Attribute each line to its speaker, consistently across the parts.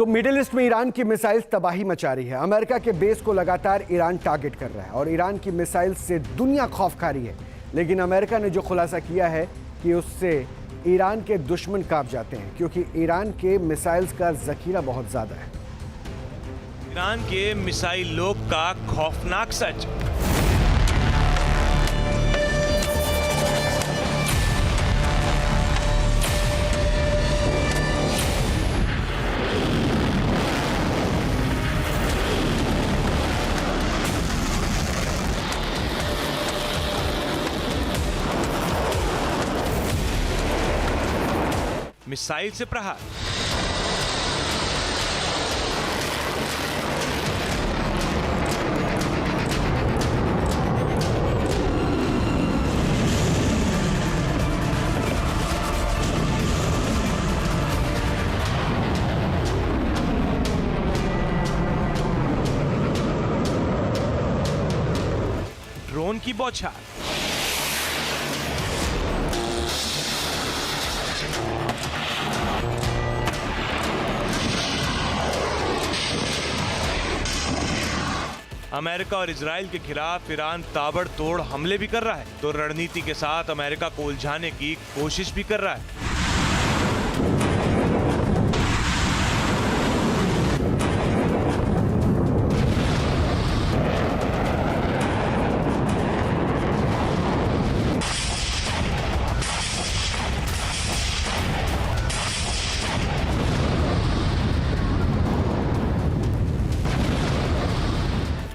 Speaker 1: तो middle east में Iran की मिसाइल तबाही मचा रही है। अमेरिका के बेस को लगातार ईरान टारगेट कर रहा है और ईरान की मिसाइल से दुनिया खौफ खा रही है। लेकिन अमेरिका ने जो खुलासा किया है कि उससे ईरान के दुश्मन कांप जाते हैं, क्योंकि ईरान के मिसाइल्स का जखीरा बहुत ज्यादा है।
Speaker 2: ईरान के मिसाइल लोग का खौफनाक सच। मिसाइल से प्रहार। ड्रोन की बौछार। अमेरिका और इजराइल के खिलाफ ईरान ताबड़तोड़ हमले भी कर रहा है, तो रणनीति के साथ अमेरिका को उलझाने की कोशिश भी कर रहा है।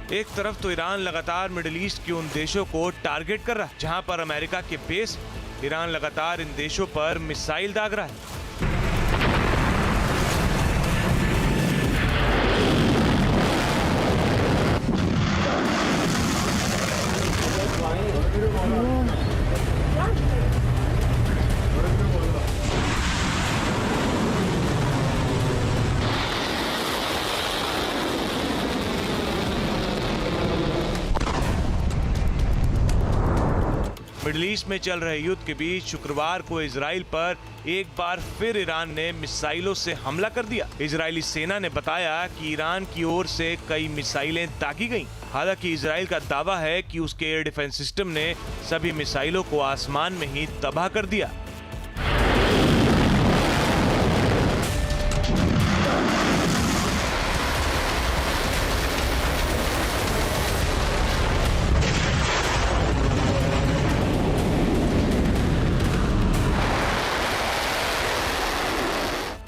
Speaker 2: एक तरफ तो ईरान लगातार मिडिल ईस्ट के उन देशों को टारगेट कर रहा है जहां पर अमेरिका के बेस। ईरान लगातार इन देशों पर मिसाइल दाग रहा है। मिडिल ईस्ट में चल रहे युद्ध के बीच शुक्रवार को इजराइल पर एक बार फिर ईरान ने मिसाइलों से हमला कर दिया। इजरायली सेना ने बताया कि ईरान की ओर से कई मिसाइलें दागी गईं। हालांकि इजराइल का दावा है कि उसके एयर डिफेंस सिस्टम ने सभी मिसाइलों को आसमान में ही तबाह कर दिया।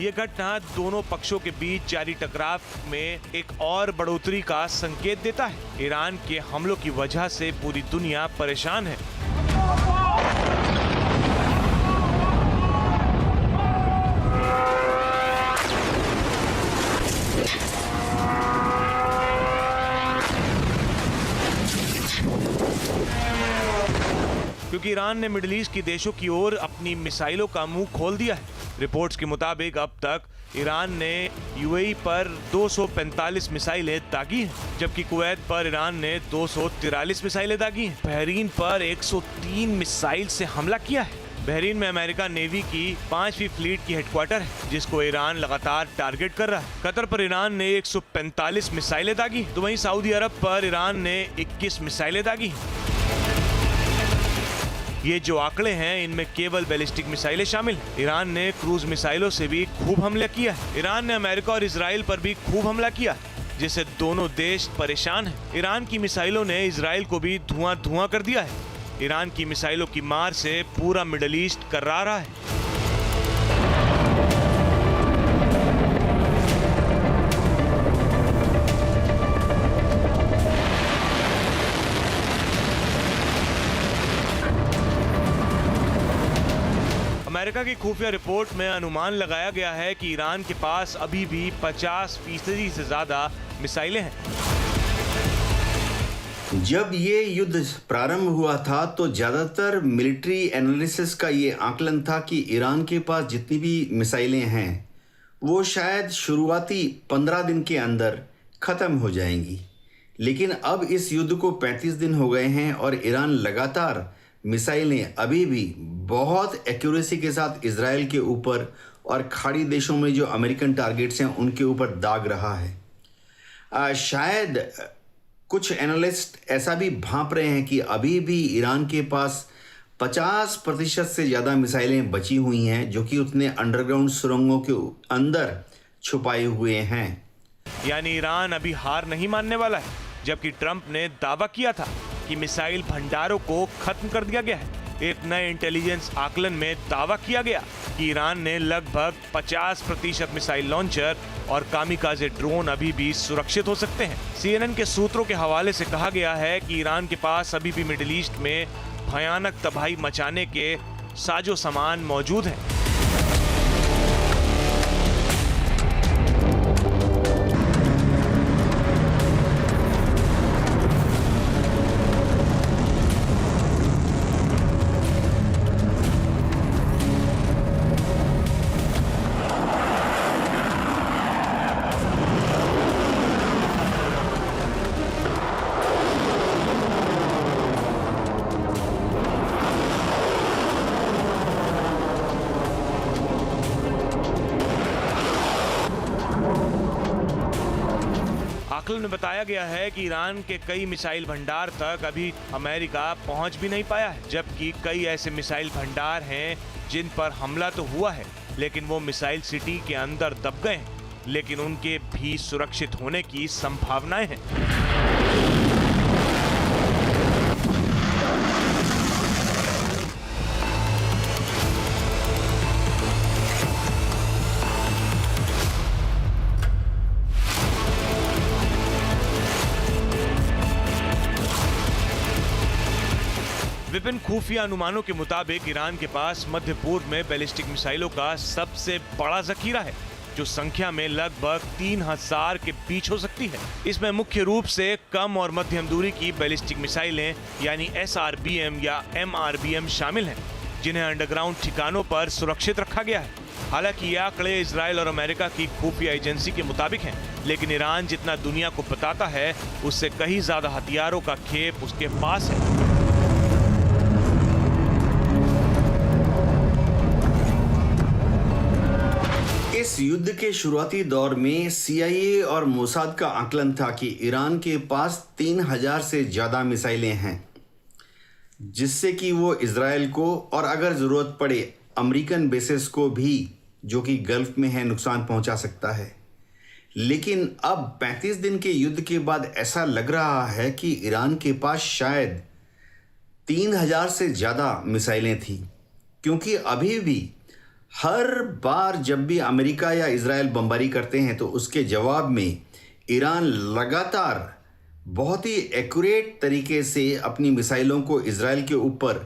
Speaker 2: ये घटना दोनों पक्षों के बीच जारी टकराव में एक और बढ़ोतरी का संकेत देता है। ईरान के हमलों की वजह से पूरी दुनिया परेशान है। क्योंकि ईरान ने मिडिल ईस्ट के देशों की ओर अपनी मिसाइलों का मुंह खोल दिया है। रिपोर्ट्स के मुताबिक अब तक ईरान ने यूएई पर 245 मिसाइलें दागी हैं, जबकि कुवैत पर ईरान ने 243 मिसाइलें दागी हैं। बहरीन पर 103 मिसाइल से हमला किया है। बहरीन में अमेरिका नेवी की 5वीं फ्लीट की हेडक्वार्टर है, जिसको ईरान लगातार टारगेट कर रहा है। कतर पर ईरान ने 145 मिसाइलें दागी, तो वहीं सऊदी अरब पर ईरान ने 21 मिसाइलें दागी। ये जो आंकड़े हैं, इनमें केवल बैलिस्टिक मिसाइलें शामिल हैं। ईरान ने क्रूज मिसाइलों से भी खूब हमला किया है। ईरान ने अमेरिका और इजराइल पर भी खूब हमला किया, जिससे दोनों देश परेशान हैं। ईरान की मिसाइलों ने इजराइल को भी धुआं कर दिया है। ईरान की मिसाइलों की मार से पूरा मिडिल ईस्ट कर्रा रहा है। अमेरिका की खुफिया रिपोर्ट में अनुमान लगाया गया है कि ईरान के पास अभी भी 50% से ज्यादा मिसाइलें हैं।
Speaker 3: जब ये युद्ध प्रारंभ हुआ था तो ज़्यादातर मिलिट्री एनालिसिस का ये आकलन था कि ईरान के पास जितनी भी मिसाइलें हैं वो शायद शुरुआती 15 दिन के अंदर ख़त्म हो जाएंगी। लेकिन अब इस युद्ध को 35 दिन हो गए हैं और ईरान लगातार मिसाइलें अभी भी बहुत एक्यूरेसी के साथ इजराइल के ऊपर और खाड़ी देशों में जो अमेरिकन टारगेट्स हैं उनके ऊपर दाग रहा है। शायद कुछ एनालिस्ट ऐसा भी भांप रहे हैं कि अभी भी ईरान के पास 50% से ज़्यादा मिसाइलें बची हुई हैं जो कि उसने अंडरग्राउंड सुरंगों के अंदर छुपाए हुए हैं।
Speaker 2: यानी ईरान अभी हार नहीं मानने वाला है, जबकि ट्रंप ने दावा किया था कि मिसाइल भंडारों को खत्म कर दिया गया है। एक नए इंटेलिजेंस आकलन में दावा किया गया कि ईरान ने लगभग 50% मिसाइल लॉन्चर और कामिकाजे ड्रोन अभी भी सुरक्षित हो सकते हैं। CNN के सूत्रों के हवाले से कहा गया है कि ईरान के पास अभी भी मिडिल ईस्ट में भयानक तबाही मचाने के साजो सामान मौजूद हैं। आकलन में बताया गया है कि ईरान के कई मिसाइल भंडार तक अभी अमेरिका पहुंच भी नहीं पाया है, जबकि कई ऐसे मिसाइल भंडार हैं जिन पर हमला तो हुआ है लेकिन वो मिसाइल सिटी के अंदर दब गए हैं, लेकिन उनके भी सुरक्षित होने की संभावनाएं हैं। विभिन्न खुफिया अनुमानों के मुताबिक ईरान के पास मध्य पूर्व में बैलिस्टिक मिसाइलों का सबसे बड़ा जखीरा है, जो संख्या में लगभग 3000 के बीच हो सकती है। इसमें मुख्य रूप से कम और मध्यम दूरी की बैलिस्टिक मिसाइलें यानी SRBM या MRBM शामिल हैं, जिन्हें अंडरग्राउंड ठिकानों पर सुरक्षित रखा गया है। हालांकि ये आंकड़े इजराइल और अमेरिका की खुफिया एजेंसी के मुताबिक हैं, लेकिन ईरान जितना दुनिया को बताता है उससे कहीं ज्यादा हथियारों का खेप उसके पास है।
Speaker 3: इस युद्ध के शुरुआती दौर में CIA और मोसाद का आकलन था कि ईरान के पास 3000 से ज़्यादा मिसाइलें हैं, जिससे कि वो इजराइल को और अगर ज़रूरत पड़े अमेरिकन बेसेस को भी, जो कि गल्फ में है, नुकसान पहुंचा सकता है। लेकिन अब 35 दिन के युद्ध के बाद ऐसा लग रहा है कि ईरान के पास शायद 3000 से ज़्यादा मिसाइलें थी, क्योंकि अभी भी हर बार जब भी अमेरिका या इजराइल बमबारी करते हैं तो उसके जवाब में ईरान लगातार बहुत ही एक्यूरेट तरीके से अपनी मिसाइलों को इजराइल के ऊपर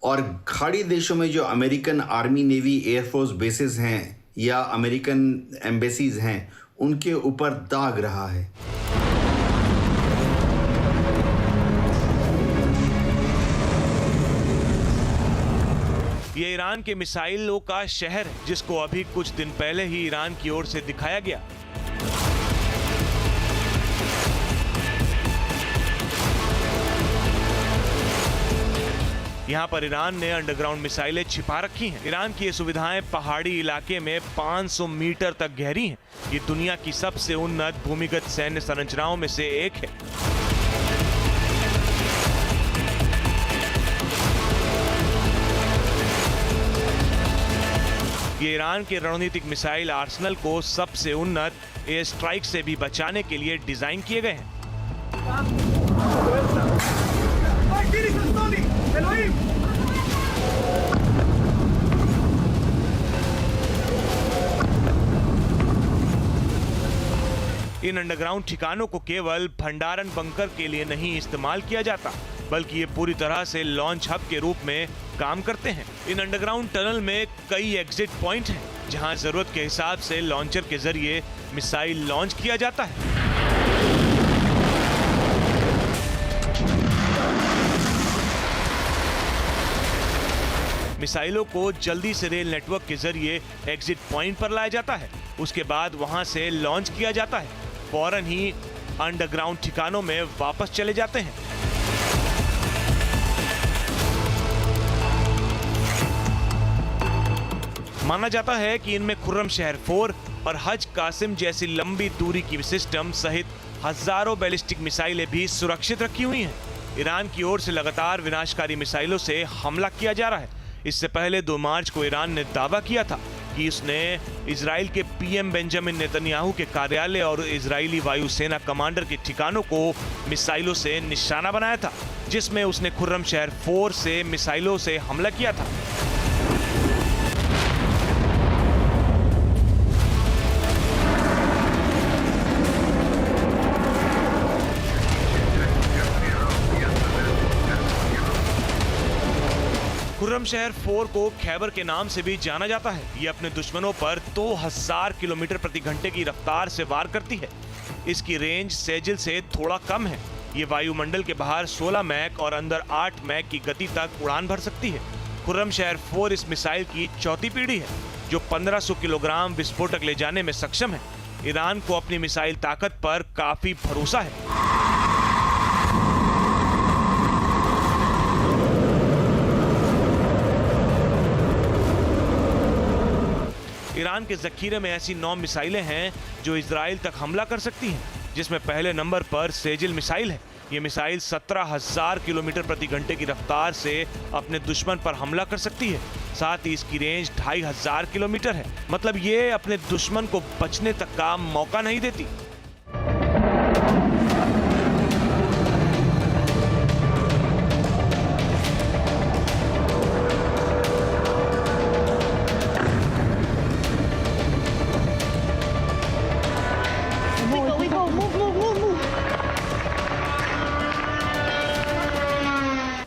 Speaker 3: और खाड़ी देशों में जो American army, navy, air force bases हैं या अमेरिकन एम्बेसीज हैं उनके ऊपर दाग रहा है।
Speaker 2: ये ईरान के मिसाइलों का शहर है, जिसको अभी कुछ दिन पहले ही ईरान की ओर से दिखाया गया। यहाँ पर ईरान ने अंडरग्राउंड मिसाइलें छिपा रखी हैं। ईरान की ये सुविधाएं पहाड़ी इलाके में 500 मीटर तक गहरी हैं। ये दुनिया की सबसे उन्नत भूमिगत सैन्य संरचनाओं में से एक है। ये ईरान के रणनीतिक मिसाइल आर्सेनल को सबसे उन्नत एयर स्ट्राइक से भी बचाने के लिए डिजाइन किए गए हैं। इन अंडरग्राउंड ठिकानों को केवल भंडारण बंकर के लिए नहीं इस्तेमाल किया जाता, बल्कि ये पूरी तरह से लॉन्च हब के रूप में काम करते हैं। इन अंडरग्राउंड टनल में कई एग्जिट पॉइंट हैं, जहां जरूरत के हिसाब से लॉन्चर के जरिए मिसाइल लॉन्च किया जाता है। मिसाइलों को जल्दी से रेल नेटवर्क के जरिए एग्जिट पॉइंट पर लाया जाता है, उसके बाद वहां से लॉन्च किया जाता है, फौरन ही अंडरग्राउंड ठिकानों में वापस चले जाते हैं। माना जाता है कि इनमें खुर्रम शहर 4 और हज कासिम जैसी लंबी दूरी की सिस्टम सहित हजारों बैलिस्टिक मिसाइलें भी सुरक्षित रखी हुई हैं। ईरान की ओर से लगातार विनाशकारी मिसाइलों से हमला किया जा रहा है। इससे पहले 2 मार्च को ईरान ने दावा किया था कि उसने इजराइल के पीएम बेंजामिन नेतन्याहू के कार्यालय और इजरायली वायुसेना कमांडर के ठिकानों को मिसाइलों से निशाना बनाया था, जिसमें उसने खुर्रम शहर 4 से मिसाइलों से हमला किया था। खुर्रम शहर 4 को खैबर के नाम से भी जाना जाता है। ये अपने दुश्मनों पर 2000 किलोमीटर प्रति घंटे की रफ्तार से वार करती है। इसकी रेंज सेजिल से थोड़ा कम है। ये वायुमंडल के बाहर 16 मैक और अंदर 8 मैक की गति तक उड़ान भर सकती है। खुर्रम शहर 4 इस मिसाइल की चौथी पीढ़ी है, जो 1500 किलोग्राम विस्फोटक ले जाने में सक्षम है। ईरान को अपनी मिसाइल ताकत पर काफी भरोसा है। ईरान के जखीरे में ऐसी 9 मिसाइलें हैं जो इजराइल तक हमला कर सकती हैं, जिसमें पहले नंबर पर सेजिल मिसाइल है। ये मिसाइल 17,000 किलोमीटर प्रति घंटे की रफ्तार से अपने दुश्मन पर हमला कर सकती है। साथ ही इसकी रेंज 2500 किलोमीटर है। मतलब ये अपने दुश्मन को बचने तक का मौका नहीं देती।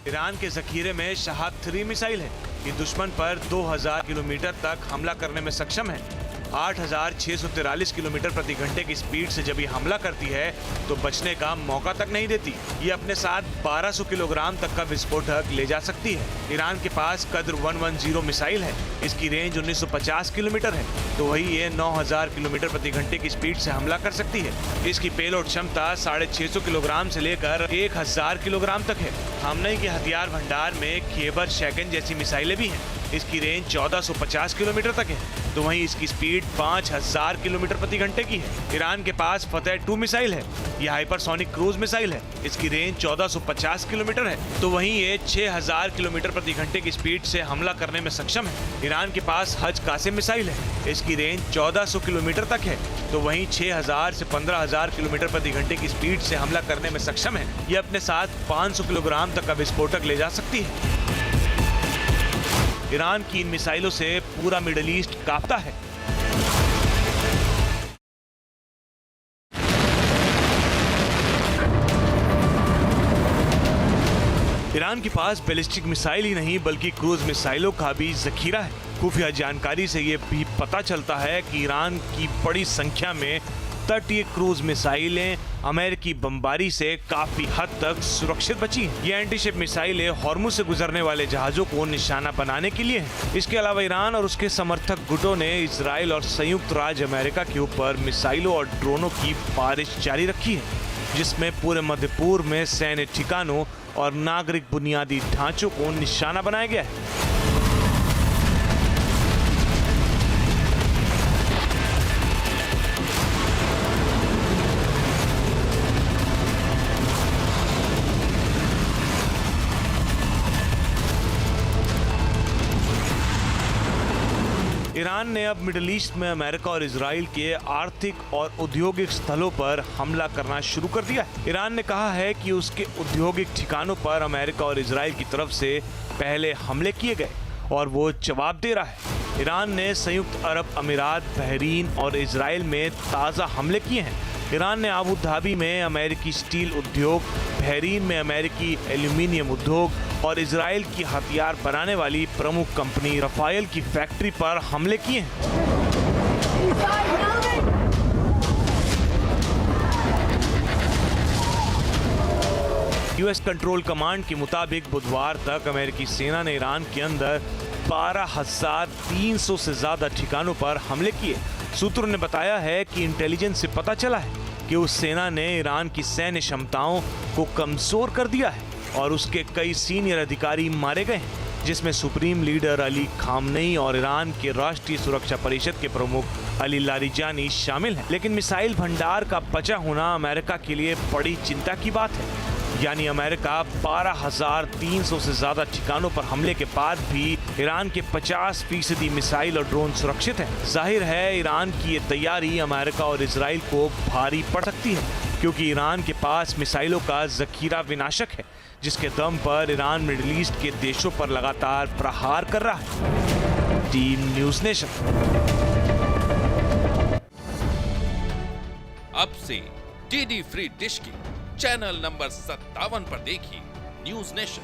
Speaker 2: ईरान के जखीरे में शहाब 3 मिसाइल है। ये दुश्मन पर 2000 किलोमीटर तक हमला करने में सक्षम है। 8643 किलोमीटर प्रति घंटे की स्पीड से जब ये हमला करती है तो बचने का मौका तक नहीं देती। ये अपने साथ 1200 किलोग्राम तक का विस्फोटक ले जा सकती है। ईरान के पास कद्र 110 मिसाइल है। इसकी रेंज 1950 किलोमीटर है, तो वही ये 9000 किलोमीटर प्रति घंटे की स्पीड से हमला कर सकती है। इसकी पेलोड क्षमता 650 किलोग्राम से लेकर 1000 किलोग्राम तक है। हमने के हथियार भंडार में खैबर शैकन जैसी मिसाइलें भी हैं। इसकी रेंज 1450 किलोमीटर तक है, तो वहीं इसकी स्पीड 5000 किलोमीटर प्रति घंटे की है। ईरान के पास फतेह 2 मिसाइल है। यह हाइपरसोनिक क्रूज मिसाइल है। इसकी रेंज 1450 किलोमीटर है, तो वहीं ये 6000 किलोमीटर प्रति घंटे की स्पीड से हमला करने में सक्षम है। ईरान के पास हज कासिम मिसाइल है। इसकी रेंज 1400 किलोमीटर तक है, तो वहीं 6000 से 15000 किलोमीटर प्रति घंटे की स्पीड से हमला करने में सक्षम है। यह अपने साथ 500 किलोग्राम तक का विस्फोटक ले जा सकती है। ईरान की इन मिसाइलों से पूरा मिडिल ईस्ट कांपता है। ईरान के पास बैलिस्टिक मिसाइल ही नहीं बल्कि क्रूज मिसाइलों का भी जखीरा है। खुफिया जानकारी से ये भी पता चलता है कि ईरान की बड़ी संख्या में तटीय क्रूज मिसाइलें अमेरिकी बमबारी से काफी हद तक सुरक्षित बची हैं। ये एंटीशिप मिसाइलें हॉर्मुज से गुजरने वाले जहाजों को निशाना बनाने के लिए हैं। इसके अलावा ईरान और उसके समर्थक गुटों ने इजराइल और संयुक्त राज्य अमेरिका के ऊपर मिसाइलों और ड्रोनों की बारिश जारी रखी है, जिसमें पूरे मध्य पूर्व में सैन्य ठिकानों और नागरिक बुनियादी ढांचों को निशाना बनाया गया है। ईरान ने अब मिडिल ईस्ट में अमेरिका और इजराइल के आर्थिक और औद्योगिक स्थलों पर हमला करना शुरू कर दिया है। ईरान ने कहा है कि उसके औद्योगिक ठिकानों पर अमेरिका और इजराइल की तरफ से पहले हमले किए गए और वो जवाब दे रहा है। ईरान ने संयुक्त अरब अमीरात, बहरीन और इजराइल में ताज़ा हमले किए हैं। ईरान ने अबू धाबी में अमेरिकी स्टील उद्योग, बहरीन में अमेरिकी एल्यूमिनियम उद्योग और इजराइल की हथियार बनाने वाली प्रमुख कंपनी रफाएल की फैक्ट्री पर हमले किए हैं। यूएस कंट्रोल कमांड के मुताबिक बुधवार तक अमेरिकी सेना ने ईरान के अंदर 12,300 से ज्यादा ठिकानों पर हमले किए। सूत्रों ने बताया है कि इंटेलिजेंस से पता चला है कि उस सेना ने ईरान की सैन्य क्षमताओं को कमजोर कर दिया है और उसके कई सीनियर अधिकारी मारे गए हैं, जिसमें सुप्रीम लीडर अली खामनेई और ईरान के राष्ट्रीय सुरक्षा परिषद के प्रमुख अली लारिजानी शामिल हैं। लेकिन मिसाइल भंडार का बचा होना अमेरिका के लिए बड़ी चिंता की बात है। यानी अमेरिका 12,300 से ज्यादा ठिकानों पर हमले के बाद भी ईरान के 50% मिसाइल और ड्रोन सुरक्षित हैं। जाहिर है ईरान की ये तैयारी अमेरिका और इजराइल को भारी पड़ सकती है, क्योंकि ईरान के पास मिसाइलों का जखीरा विनाशक है, जिसके दम पर ईरान मिडिल ईस्ट के देशों पर लगातार प्रहार कर रहा है। Team news nation.
Speaker 4: अब से डीडी फ्री डिश की चैनल नंबर 57 पर देखिए न्यूज़ नेशन।